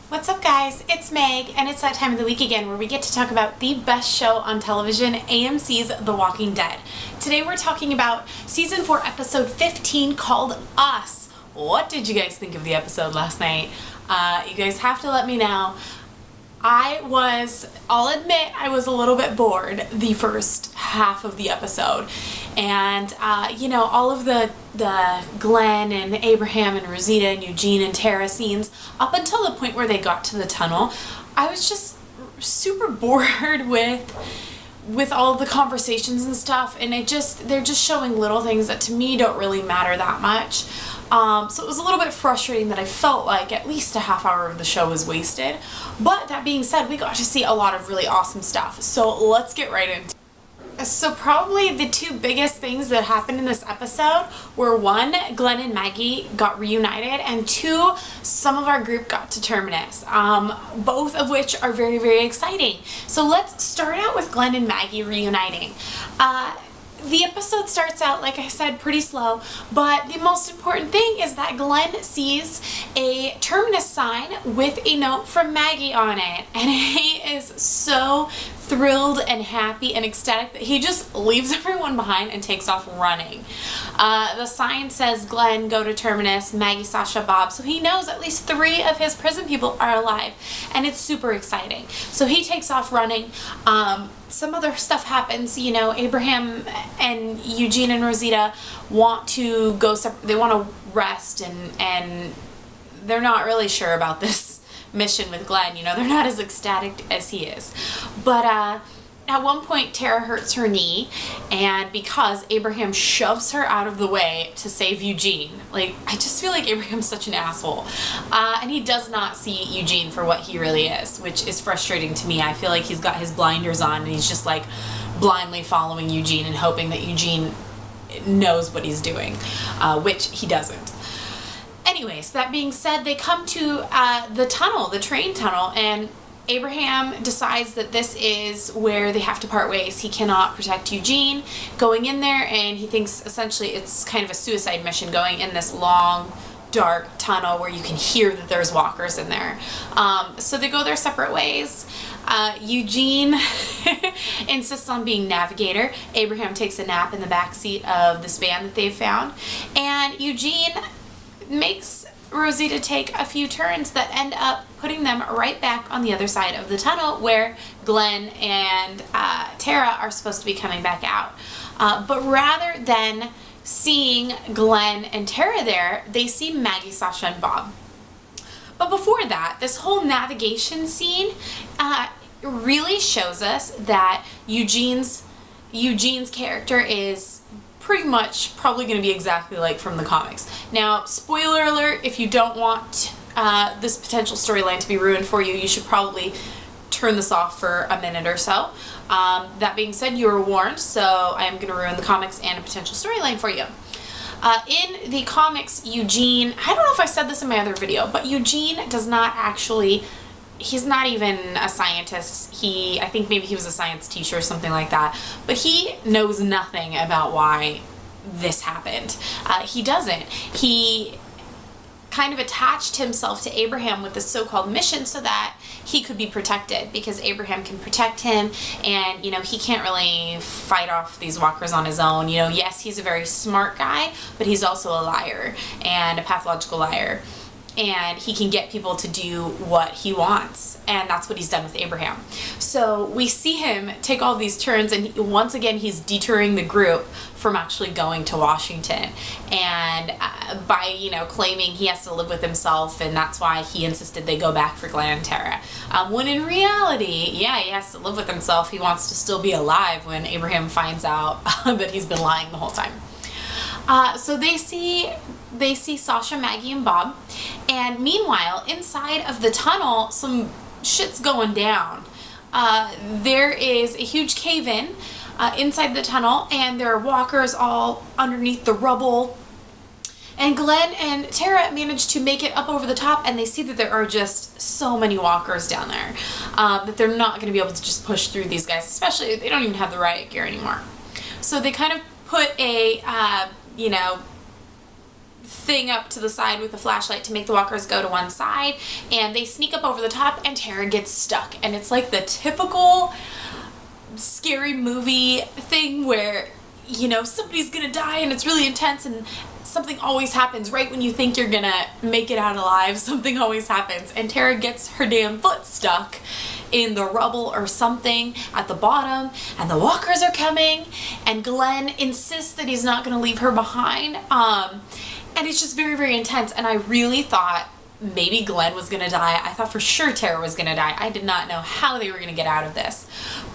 What's up, guys? It's Meg, and it's that time of the week again where we get to talk about the best show on television, AMC's The Walking Dead. Today we're talking about Season 4, Episode 15, called Us. What did you guys think of the episode last night? You guys have to let me know. I'll admit, I was a little bit bored the first half of the episode. And, all of the Glenn and Abraham and Rosita and Eugene and Tara scenes, up until the point where they got to the tunnel, I was just super bored with all of the conversations and stuff, and they're just showing little things that to me don't really matter that much. So it was a little bit frustrating that I felt like at least a half hour of the show was wasted. But that being said, we got to see a lot of really awesome stuff. So let's get right into it. So probably the two biggest things that happened in this episode were, one, Glenn and Maggie got reunited, and two, some of our group got to Terminus, both of which are very, very exciting. So let's start out with Glenn and Maggie reuniting. The episode starts out, like I said, pretty slow, but the most important thing is that Glenn sees a Terminus sign with a note from Maggie on it, and he is so thrilled and happy and ecstatic that he just leaves everyone behind and takes off running. The sign says, Glenn, go to Terminus, Maggie, Sasha, Bob, so he knows at least 3 of his prison people are alive, and it's super exciting. So he takes off running. Some other stuff happens, Abraham and Eugene and Rosita want to go they want to rest, and they're not really sure about this mission with Glenn. They're not as ecstatic as he is. But at one point, Tara hurts her knee, and because Abraham shoves her out of the way to save Eugene. I just feel like Abraham's such an asshole. And he does not see Eugene for what he really is, which is frustrating to me. I feel like he's got his blinders on, and he's just blindly following Eugene and hoping that Eugene knows what he's doing, which he doesn't. Anyways, that being said, they come to the tunnel, the train tunnel, and Abraham decides that this is where they have to part ways. He cannot protect Eugene going in there, and he thinks essentially it's kind of a suicide mission going in this long, dark tunnel where you can hear that there's walkers in there. So they go their separate ways. Eugene insists on being navigator. Abraham takes a nap in the back seat of this van that they've found, and Eugene makes Rosita take a few turns that end up putting them right back on the other side of the tunnel where Glenn and Tara are supposed to be coming back out. But rather than seeing Glenn and Tara there, they see Maggie, Sasha, and Bob. But before that, this whole navigation scene really shows us that Eugene's character is pretty much probably going to be exactly like from the comics. Now, spoiler alert, if you don't want this potential storyline to be ruined for you, you should probably turn this off for a minute or so. That being said, you are warned, so I am going to ruin the comics and a potential storyline for you. In the comics, Eugene, I don't know if I said this in my other video, but Eugene does not actually, he's not even a scientist. I think maybe he was a science teacher or something like that, but he knows nothing about why this happened. He doesn't. He kind of attached himself to Abraham with this so-called mission so that he could be protected, because Abraham can protect him, and he can't really fight off these walkers on his own. Yes, he's a very smart guy, but he's also a liar, and a pathological liar. And he can get people to do what he wants, and that's what he's done with Abraham. So we see him take all these turns, and once again he's detouring the group from actually going to Washington, and by claiming he has to live with himself, and that's why he insisted they go back for Glenn and Tara. When in reality, yeah, he has to live with himself. He wants to still be alive when Abraham finds out that he's been lying the whole time. So they see Sasha, Maggie, and Bob, and meanwhile, inside of the tunnel, some shit's going down. There is a huge cave-in inside the tunnel, and there are walkers all underneath the rubble. And Glenn and Tara manage to make it up over the top, and they see that there are just so many walkers down there that they're not going to be able to just push through these guys, especially they don't even have the riot gear anymore. So they kind of put a, thing up to the side with a flashlight to make the walkers go to one side, and they sneak up over the top, and Tara gets stuck. And it's like the typical scary movie thing where, you know, somebody's gonna die and it's really intense, and something always happens right when you think you're gonna make it out alive. Something always happens, and Tara gets her damn foot stuck in the rubble or something at the bottom, and the walkers are coming, and Glenn insists that he's not gonna leave her behind. And it's just very, very intense, and I really thought maybe Glenn was gonna die. I thought for sure Tara was gonna die. I did not know how they were gonna get out of this,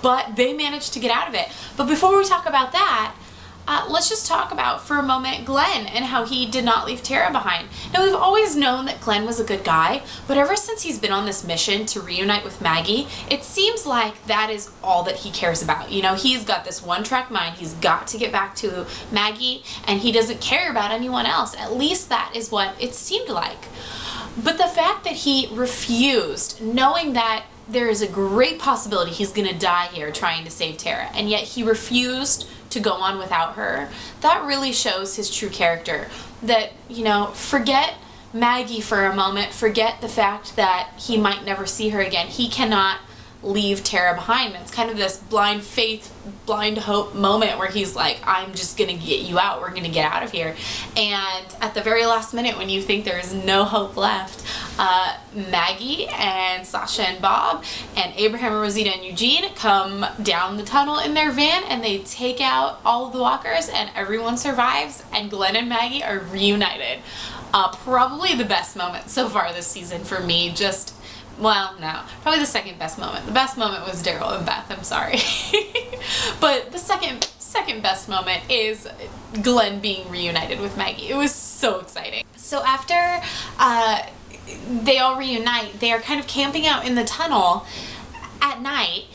but they managed to get out of it. But before we talk about that, let's just talk about for a moment Glenn and how he did not leave Tara behind. Now, we've always known that Glenn was a good guy, but ever since he's been on this mission to reunite with Maggie, it seems like that is all that he cares about. You know, he's got this one-track mind. He's got to get back to Maggie, and he doesn't care about anyone else. At least that is what it seemed like. But the fact that he refused, knowing that there is a great possibility he's gonna die here trying to save Tara, and yet he refused to go on without her, that really shows his true character. That, you know, forget Maggie for a moment, forget the fact that he might never see her again. He cannot leave Tara behind. It's kind of this blind faith, blind hope moment where he's like, I'm just gonna get you out, we're gonna get out of here. And at the very last minute, when you think there's no hope left, Maggie and Sasha and Bob and Abraham and Rosita and Eugene come down the tunnel in their van, and they take out all of the walkers, and everyone survives, and Glenn and Maggie are reunited. Probably the best moment so far this season for me. Just, well, no, probably the second best moment. The best moment was Daryl and Beth, I'm sorry. But the second best moment is Glenn being reunited with Maggie. It was so exciting. So after they all reunite, they are kind of camping out in the tunnel at night,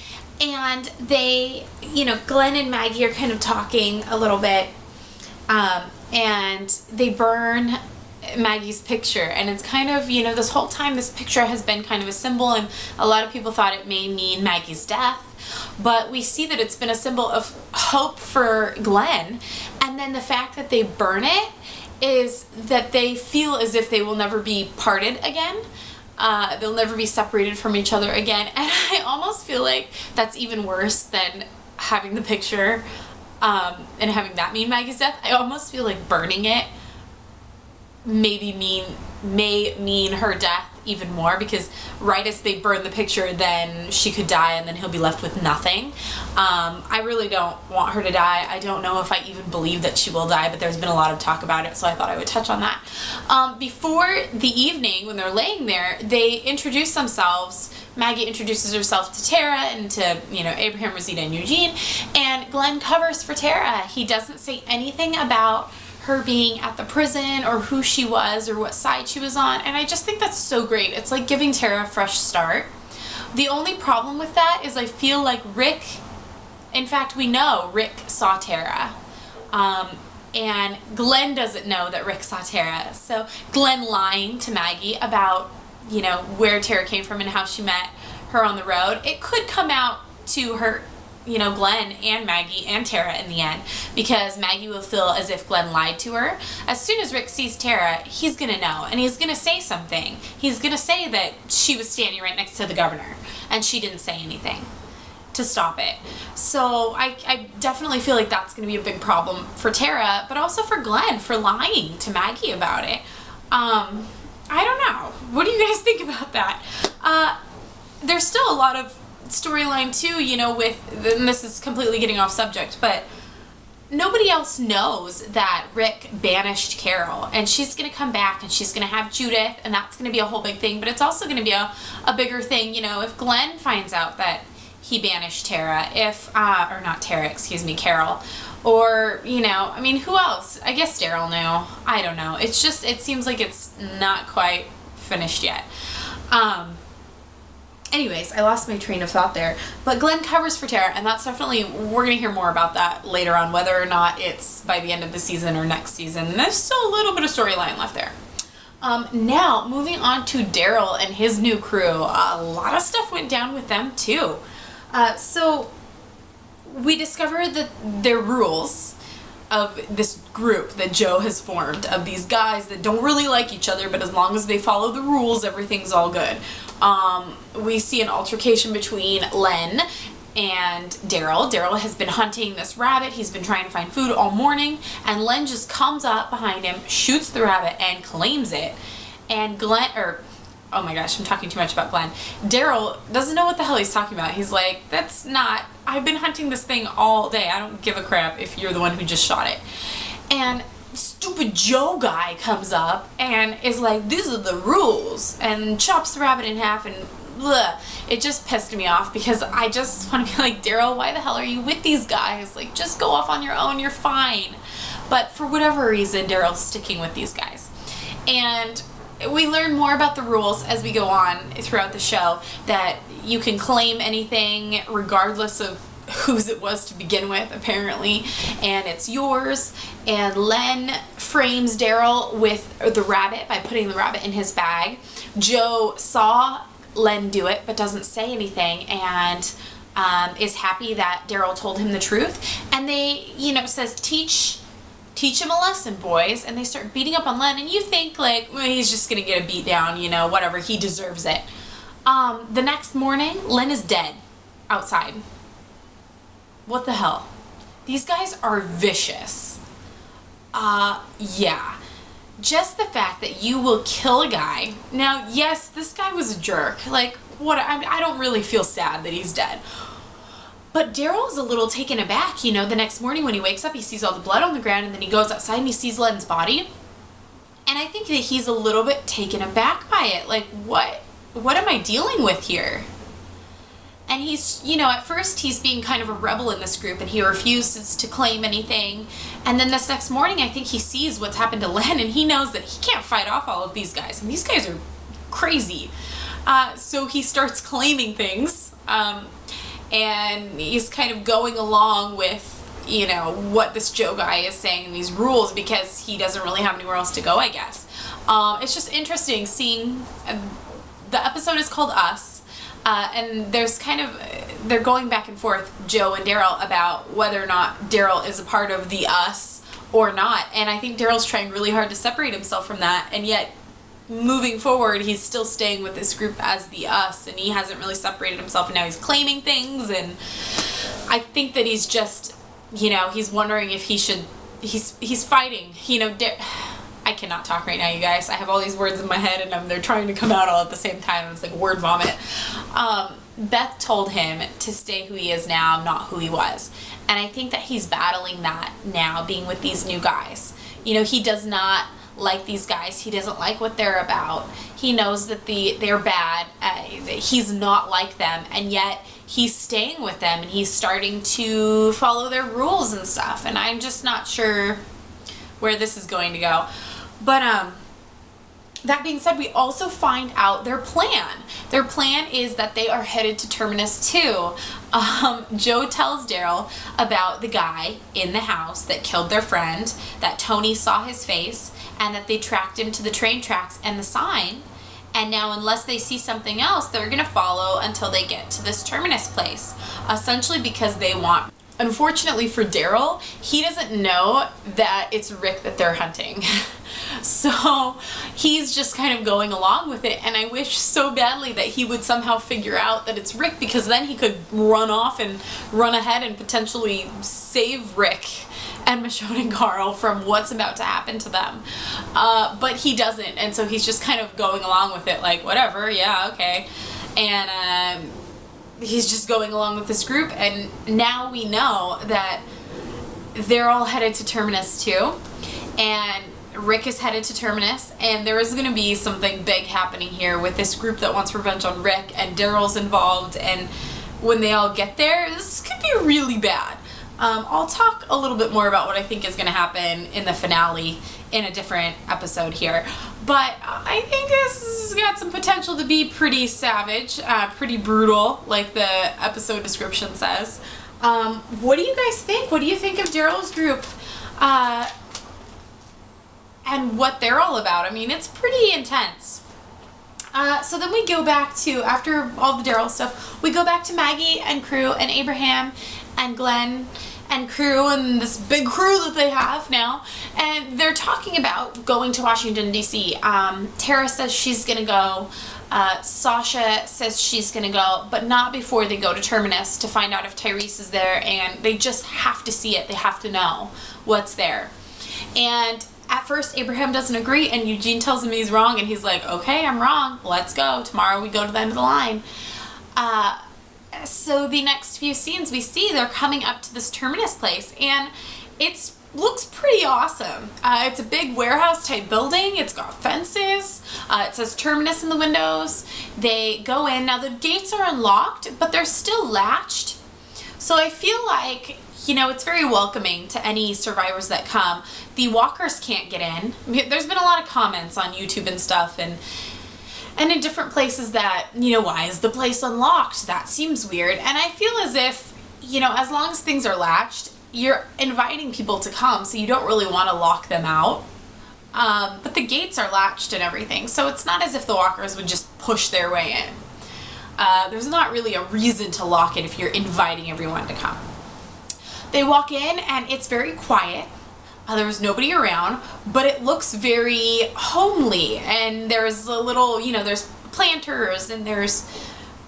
and they, you know, Glenn and Maggie are kind of talking a little bit, and they burn Maggie's picture, and it's kind of, you know, this whole time this picture has been kind of a symbol, and a lot of people thought it may mean Maggie's death, but we see that it's been a symbol of hope for Glenn. And then the fact that they burn it is that they feel as if they will never be parted again. They'll never be separated from each other again, and I almost feel like that's even worse than having the picture and having that mean Maggie's death. I almost feel like burning it may mean her death even more, because right as they burn the picture, then she could die, and then he'll be left with nothing. I really don't want her to die. I don't know if I even believe that she will die, but there's been a lot of talk about it, so I thought I would touch on that. Before the evening, when they're laying there, they introduce themselves. Maggie introduces herself to Tara and to, you know, Abraham, Rosita, and Eugene, and Glenn covers for Tara. He doesn't say anything about her being at the prison or who she was or what side she was on, and I just think that's so great. It's like giving Tara a fresh start. The only problem with that is I feel like Rick, in fact we know Rick saw Tara, and Glenn doesn't know that Rick saw Tara. So Glenn lying to Maggie about, you know, where Tara came from and how she met her on the road, it could come out to her, you know, Glenn and Maggie and Tara in the end, because Maggie will feel as if Glenn lied to her. As soon as Rick sees Tara, he's gonna know, and he's gonna say something. He's gonna say that she was standing right next to the governor and she didn't say anything to stop it. So I definitely feel like that's gonna be a big problem for Tara, but also for Glenn for lying to Maggie about it. I don't know. What do you guys think about that? There's still a lot of storyline too, you know, with, and this is completely getting off subject, but nobody else knows that Rick banished Carol, and she's gonna come back and she's gonna have Judith, and that's gonna be a whole big thing. But it's also gonna be a bigger thing, you know, if Glenn finds out that he banished Tara, if or not Tara, excuse me, Carol, or, you know, I mean, who else? I guess Daryl knew. I don't know. It's just, it seems like it's not quite finished yet. Anyways, I lost my train of thought there. But Glenn covers for Tara, and that's definitely, we're going to hear more about that later on, whether or not it's by the end of the season or next season. And there's still a little bit of storyline left there. Now, moving on to Daryl and his new crew. A lot of stuff went down with them, too. So, we discovered that their rules of this group that Joe has formed of these guys that don't really like each other, but as long as they follow the rules, everything's all good. We see an altercation between Len and Daryl. Daryl has been hunting this rabbit. He's been trying to find food all morning, and Len just comes up behind him, shoots the rabbit, and claims it. And Glenn, oh my gosh, I'm talking too much about Glenn. Daryl doesn't know what the hell he's talking about. He's like, that's not, I've been hunting this thing all day. I don't give a crap if you're the one who just shot it. And stupid Joe guy comes up and is like, these are the rules, and chops the rabbit in half, and bleh. It just pissed me off because I just want to be like, Daryl, why the hell are you with these guys? Like, just go off on your own, you're fine. But for whatever reason, Daryl's sticking with these guys. And we learn more about the rules as we go on throughout the show, that you can claim anything regardless of whose it was to begin with, apparently, and it's yours. And Len frames Daryl with the rabbit by putting the rabbit in his bag. Joe saw Len do it but doesn't say anything, and is happy that Daryl told him the truth. And they, you know, says, teach him a lesson, boys. And they start beating up on Len, and you think, like, well, he's just gonna get a beat down, you know, whatever, he deserves it. The next morning, Len is dead outside. What the hell? These guys are vicious. Yeah. Just the fact that you will kill a guy. Now, yes, this guy was a jerk. Like, what? I don't really feel sad that he's dead. But Daryl's a little taken aback, you know. The next morning when he wakes up, he sees all the blood on the ground, and then he goes outside and he sees Len's body. And I think that he's a little bit taken aback by it. Like, what am I dealing with here? And he's, you know, at first he's being kind of a rebel in this group, and he refuses to claim anything. And then this next morning, I think he sees what's happened to Len, and he knows that he can't fight off all of these guys. And these guys are crazy. So he starts claiming things. And he's kind of going along with, you know, what this Joe guy is saying in these rules, because he doesn't really have anywhere else to go, I guess. It's just interesting seeing, the episode is called Us, and there's kind of, they're going back and forth, Joe and Daryl, about whether or not Daryl is a part of the Us or not. And I think Daryl's trying really hard to separate himself from that, and yet moving forward, he's still staying with this group as the Us, and he hasn't really separated himself, and now he's claiming things. And I think that he's just, you know, he's wondering if he should, he's fighting, you know. I cannot talk right now, you guys. I have all these words in my head, and they're trying to come out all at the same time. It's like word vomit. Beth told him to stay who he is now, not who he was. And I think that he's battling that now, being with these new guys. You know, he does not like these guys. He doesn't like what they're about. He knows that they're bad. He's not like them, and yet he's staying with them, and he's starting to follow their rules and stuff. And I'm just not sure where this is going to go. But that being said, we also find out their plan. Their plan is that they are headed to Terminus 2. Joe tells Daryl about the guy in the house that killed their friend, that Tony saw his face, and that they tracked him to the train tracks and the sign. And now, unless they see something else, they're going to follow until they get to this Terminus place. Essentially because they want... Unfortunately for Daryl, he doesn't know that it's Rick that they're hunting. So he's just kind of going along with it, and I wish so badly that he would somehow figure out that it's Rick, because then he could run off and run ahead and potentially save Rick and Michonne and Carl from what's about to happen to them. But he doesn't, and so he's just kind of going along with it, like, whatever, yeah, okay. And he's just going along with this group, and now we know that they're all headed to Terminus 2, and Rick is headed to Terminus, and there is going to be something big happening here with this group that wants revenge on Rick, and Daryl's involved, and when they all get there, this could be really bad. I'll talk a little bit more about what I think is going to happen in the finale in a different episode here, but I think this has got some potential to be pretty savage, pretty brutal, like the episode description says. What do you guys think? What do you think of Daryl's group? And what they're all about? I mean, it's pretty intense. So then we go back to, after all the Daryl stuff, we go back to Maggie and crew and Abraham and Glenn and crew and this big crew that they have now, and they're talking about going to Washington, D.C. Tara says she's gonna go. Sasha says she's gonna go, but not before they go to Terminus to find out if Tyrese is there, and they just have to see it. They have to know what's there. And at first Abraham doesn't agree, and Eugene tells him he's wrong, and he's like, okay, I'm wrong, let's go. Tomorrow we go to the end of the line. So the next few scenes we see, they're coming up to this Terminus place, and it looks pretty awesome. It's a big warehouse type building. It's got fences. It says Terminus in the windows. They go in. Now the gates are unlocked, but they're still latched. So I feel like, you know, it's very welcoming to any survivors that come. The walkers can't get in. There's been a lot of comments on YouTube and stuff, and in different places that, you know, why is the place unlocked? That seems weird. And I feel as if, you know, as long as things are latched, you're inviting people to come, so you don't really want to lock them out. But the gates are latched and everything, so it's not as if the walkers would just push their way in. There's not really a reason to lock it if you're inviting everyone to come. They walk in and it's very quiet. There's nobody around, but it looks very homely, and there's a little, you know, there's planters, and there's,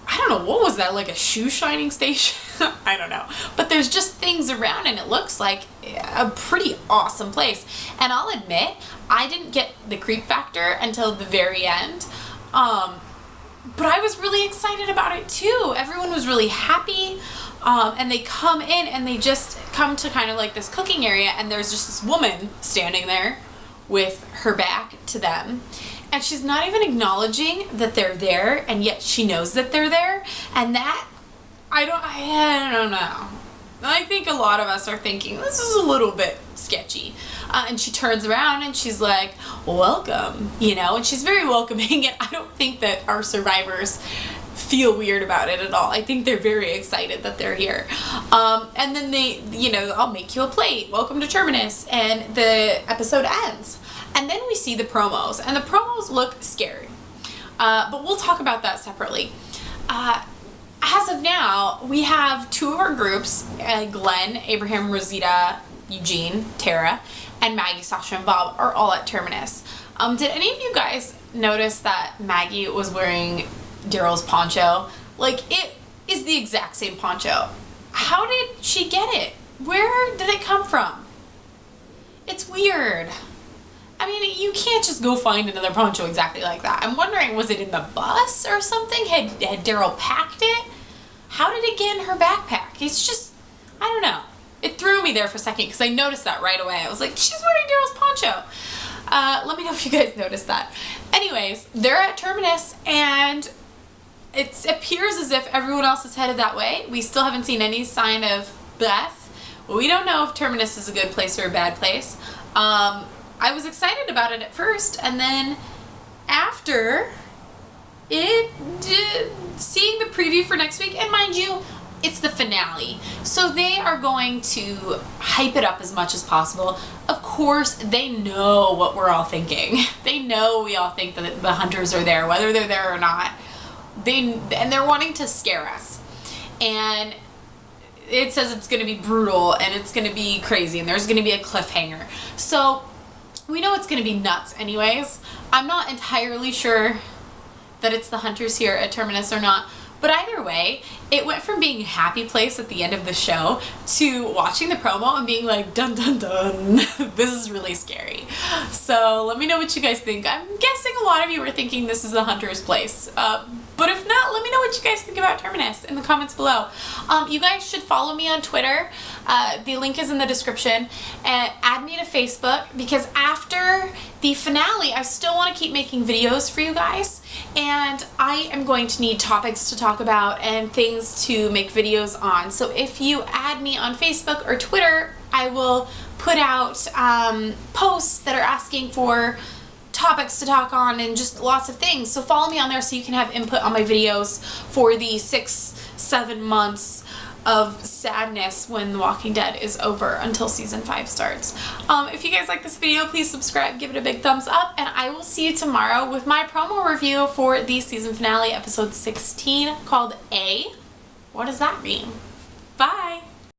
I don't know, what was that, like a shoe shining station? I don't know. But there's just things around, and it looks like a pretty awesome place. And I'll admit, I didn't get the creep factor until the very end. But I was really excited about it too. Everyone was really happy. And they come in and they just come to kind of like this cooking area, and there's just this woman standing there with her back to them. And she's not even acknowledging that they're there, and yet she knows that they're there. And that, I don't know. I think a lot of us are thinking, this is a little bit sketchy. And she turns around and she's like, welcome, you know, and she's very welcoming, and I don't think that our survivors feel weird about it at all. I think they're very excited that they're here. And then they, you know, I'll make you a plate, welcome to Terminus, and the episode ends. And then we see the promos, and the promos look scary. But we'll talk about that separately. As of now, we have two of our groups, Glenn, Abraham, Rosita, Eugene, Tara, and Maggie, Sasha, and Bob are all at Terminus. Did any of you guys notice that Maggie was wearing Daryl's poncho? Like, it is the exact same poncho. How did she get it? Where did it come from? It's weird. I mean, you can't just go find another poncho exactly like that. I'm wondering, was it in the bus or something? Had Daryl packed it? How did it get in her backpack? It's just, I don't know. It threw me there for a second because I noticed that right away. I was like, she's wearing Daryl's poncho. Let me know if you guys noticed that. Anyways, they're at Terminus, and it appears as if everyone else is headed that way. We still haven't seen any sign of Beth. We don't know if Terminus is a good place or a bad place. I was excited about it at first, and then after seeing the preview for next week, and mind you, it's the finale, so they are going to hype it up as much as possible. Of course, they know what we're all thinking. They know we all think that the hunters are there, whether they're there or not. And they're wanting to scare us. And it says it's going to be brutal, and it's going to be crazy, and there's going to be a cliffhanger. So we know it's going to be nuts anyways. I'm not entirely sure that it's the hunters here at Terminus or not, but either way, it went from being a happy place at the end of the show to watching the promo and being like, dun dun dun, this is really scary. So let me know what you guys think. I'm guessing a lot of you were thinking this is the hunter's place. But if not, let me know what you guys think about Terminus in the comments below. You guys should follow me on Twitter. The link is in the description. And add me to Facebook, because after the finale, I still want to keep making videos for you guys. And I am going to need topics to talk about and things to make videos on. So if you add me on Facebook or Twitter, I will put out posts that are asking for topics to talk on and just lots of things. So follow me on there so you can have input on my videos for the 6-7 months of sadness when The Walking Dead is over until season 5 starts. If you guys like this video, please subscribe, give it a big thumbs up, and I will see you tomorrow with my promo review for the season finale, episode 16, called A. What does that mean? Bye!